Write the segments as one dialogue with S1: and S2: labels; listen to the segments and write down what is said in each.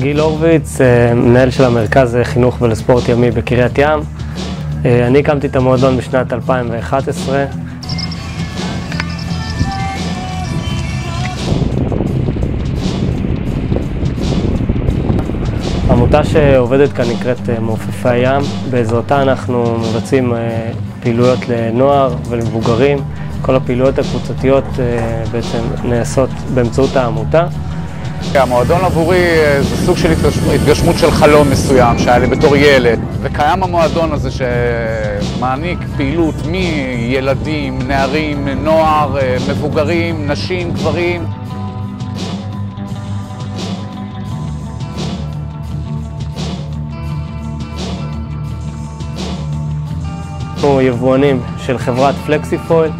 S1: גיל הורוביץ, מנהל של המרכז חינוך ולספורט ימי בקריית ים. אני הקמתי את המועדון בשנת 2011. העמותה שעובדת כאן נקראת מעופפי הים. בעזרתה אנחנו מבצעים פעילויות לנוער ולמבוגרים. כל הפעילויות הקבוצתיות בעצם נעשות באמצעות העמותה.
S2: המועדון עבורי זה סוג של התגשמות של חלום מסוים שהיה לי בתור ילד, וקיים המועדון הזה שמעניק פעילות מילדים, נערים, נוער, מבוגרים, נשים, גברים.
S1: אנחנו יבואנים של חברת פלקסיפויל,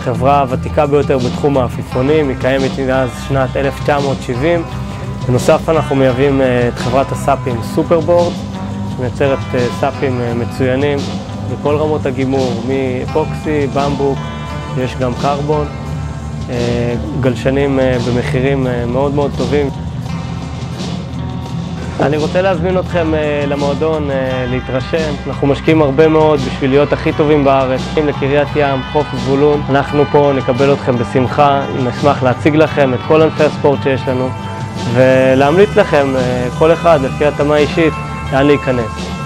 S1: חברה ותיקה ביותר בתחום העפיפונים, היא קיימת מאז שנת 1970. בנוסף אנחנו מייבאים את חברת הסאפים סופרבורד, שמייצרת סאפים מצוינים בכל רמות הגימור, מאפוקסי, במבוק, יש גם קרבון, גלשנים במחירים מאוד מאוד טובים. אני רוצה להזמין אתכם למועדון להתרשם. אנחנו משקיעים הרבה מאוד בשביל להיות הכי טובים בארץ. לקריית ים, חוף זבולון. אנחנו פה נקבל אתכם בשמחה, נשמח להציג לכם את כל ענפי הספורט שיש לנו ולהמליץ לכם כל אחד לפי התאמה אישית לאן להיכנס.